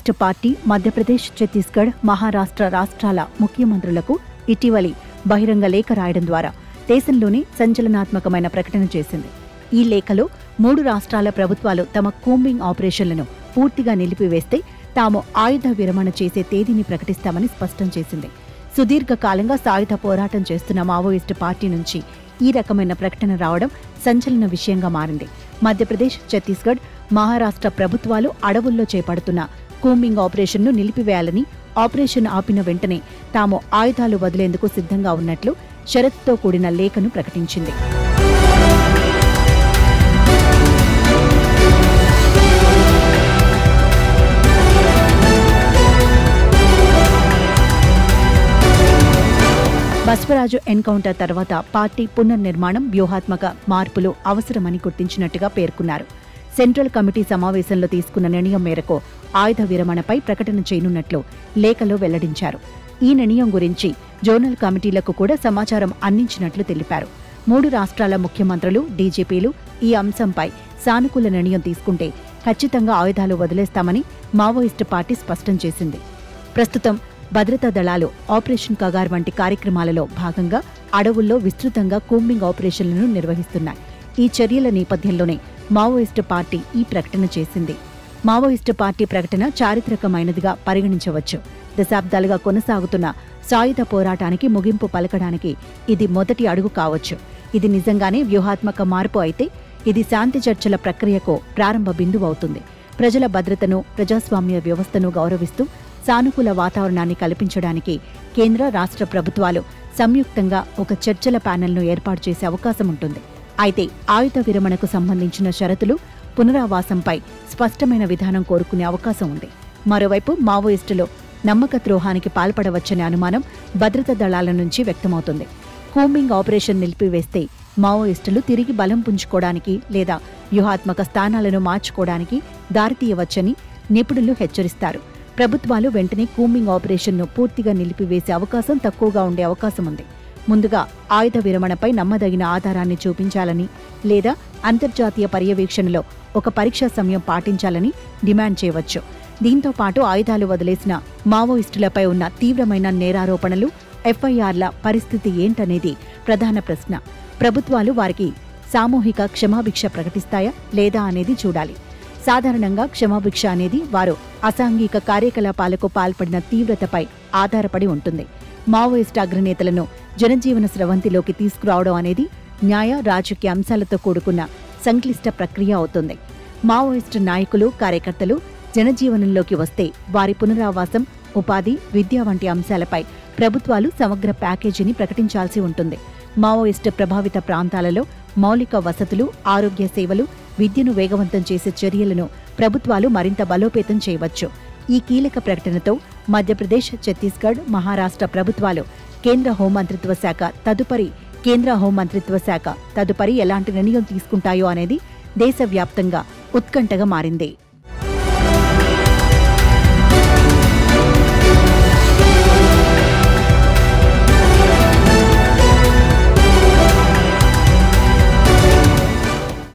Maoist party Madhya Pradesh, Chhattisgarh, Maharashtra రాష్ట్రాల ముఖ్యమంత్రులకు ఇటీవలి బహిరంగ లేఖ రాయడం ద్వారా దేశంలోనే సంచలనాత్మకమైన ప్రకటన చేసింది. ఈ లేఖలో 3 రాష్ట్రాల ప్రభుత్వాలు తమ కూంబింగ్ ఆపరేషన్లను పూర్తిగా నిలిపివేస్తే తాము ఆయుధ విరమణ చేసే తేదీని ప్రకటిస్తామని స్పష్టం చేసింది. సుదీర్ఘకాలంగా సాయుధ పోరాటం చేస్తున్న మావోయిస్టు పార్టీ నుంచి ఈ రకమైన ప్రకటన రావడం సంచలన విషయంగా మారింది. మధ్యప్రదేశ్, ఛత్తీస్గఢ్, మహారాష్ట్ర ప్రభుత్వాలు అడవుల్లో చేపడుతున్న కూంబింగ్ ఆపరేషన్ను నిలిపివేయాలని, ఆపరేషన్ ఆపిన వెంటనే తాము ఆయుధాలు వదిలేందుకు సిద్ధంగా ఉన్నట్లు షరతుతో కూడిన లేఖను ప్రకటించింది. బస్వరాజు ఎన్కౌంటర్ తర్వాత పార్టీ పునర్నిర్మాణం, వ్యూహాత్మక మార్పులు అవసరమని గుర్తించినట్టుగా పేర్కొన్నారు. సెంట్రల్ కమిటీ సమావేశంలో తీసుకున్న నిర్ణయం మేరకు ఆయుధ విరమణపై ప్రకటన చేయనున్నట్లు లేఖలో వెల్లడించారు. ఈ నిర్ణయం గురించి జోనల్ కమిటీలకు కూడా సమాచారం అందించినట్లు తెలిపారు. 3 రాష్ట్రాల ముఖ్యమంత్రులు, డీజీపీలు ఈ అంశంపై సానుకూల నిర్ణయం తీసుకుంటే ఖచ్చితంగా ఆయుధాలు వదిలేస్తామని మావోయిస్టు పార్టీ స్పష్టం చేసింది. ప్రస్తుతం భద్రతా దళాలు ఆపరేషన్ కగార్ వంటి కార్యక్రమాలలో భాగంగా అడవుల్లో విస్తృతంగా కూంబింగ్ ఆపరేషన్లను నిర్వహిస్తున్నాయి. ఈ చర్యల నేపథ్యంలోనే మావోయిస్టు పార్టీ ఈ ప్రకటన చేసింది. మావోయిస్టు పార్టీ ప్రకటన చారిత్రకమైనదిగా పరిగణించవచ్చు. దశాబ్దాలుగా కొనసాగుతున్న సాయుధ పోరాటానికి ముగింపు పలకడానికి ఇది మొదటి అడుగు కావచ్చు. ఇది నిజంగానే వ్యూహాత్మక మార్పు అయితే ఇది శాంతి చర్చల ప్రక్రియకు ప్రారంభ బిందువు అవుతుంది. ప్రజల భద్రతను, ప్రజాస్వామ్య వ్యవస్థను గౌరవిస్తూ సానుకూల వాతావరణాన్ని కల్పించడానికి కేంద్ర, రాష్ట్ర ప్రభుత్వాలు సంయుక్తంగా ఒక చర్చల ప్యానెల్ను ఏర్పాటు చేసే అవకాశం ఉంటుంది. అయితే ఆయుధ విరమణకు సంబంధించిన షరతులు, పునరావాసంపై స్పష్టమైన విధానం కోరుకునే అవకాశం ఉంది. మరోవైపు మావోయిస్టులు నమ్మక ద్రోహానికి పాల్పడవచ్చనే అనుమానం భద్రతా దళాల నుంచి వ్యక్తమవుతుంది. కూంబింగ్ ఆపరేషన్ నిలిపివేస్తే మావోయిస్టులు తిరిగి బలం పుంజుకోవడానికి లేదా వ్యూహాత్మక స్థానాలను మార్చుకోవడానికి దారితీయవచ్చని నిపుణులు హెచ్చరిస్తారు. ప్రభుత్వాలు వెంటనే కూంబింగ్ ఆపరేషన్ను పూర్తిగా నిలిపివేసే అవకాశం తక్కువగా ఉండే అవకాశం ఉంది. ముందుగా ఆయుధ విరమణపై నమ్మదగిన ఆధారాన్ని చూపించాలని లేదా అంతర్జాతీయ పర్యవేక్షణలో ఒక పరీక్షా సమయం పాటించాలని డిమాండ్ చేయవచ్చు. దీంతో పాటు ఆయుధాలు వదిలేసిన మావోయిస్టులపై ఉన్న తీవ్రమైన నేరారోపణలు, ఎఫ్ఐఆర్ల పరిస్థితి ఏంటనేది ప్రధాన ప్రశ్న. ప్రభుత్వాలు వారికి సామూహిక క్షమాభిక్ష ప్రకటిస్తాయా లేదా అనేది చూడాలి. సాధారణంగా క్షమాభిక్ష అనేది వారు అసాంఘిక కార్యకలాపాలకు పాల్పడిన తీవ్రతపై ఆధారపడి ఉంటుంది. మావోయిస్టు అగ్రనేతలను జనజీవన స్రవంతిలోకి తీసుకురావడం అనేది న్యాయ, రాజకీయ అంశాలతో కూడుకున్న సంక్లిష్ట ప్రక్రియ అవుతుంది. మావోయిస్టు నాయకులు, కార్యకర్తలు జనజీవనంలోకి వస్తే వారి పునరావాసం, ఉపాధి, విద్య వంటి అంశాలపై ప్రభుత్వాలు సమగ్ర ప్యాకేజీని ప్రకటించాల్సి ఉంటుంది. మావోయిస్టు ప్రభావిత ప్రాంతాలలో మౌలిక వసతులు, ఆరోగ్య సేవలు, విద్యను వేగవంతం చేసే చర్యలను ప్రభుత్వాలు మరింత బలోపేతం చేయవచ్చు. ఈ కీలక ప్రకటనతో మధ్యప్రదేశ్, ఛత్తీస్గఢ్, మహారాష్ట్ర ప్రభుత్వాలు కేంద్ర హోంమంత్రిత్వ శాఖ తదుపరి ఎలాంటి నిర్ణయం తీసుకుంటాయో అనేది దేశవ్యాప్తంగా ఉత్కంఠగా మారింది.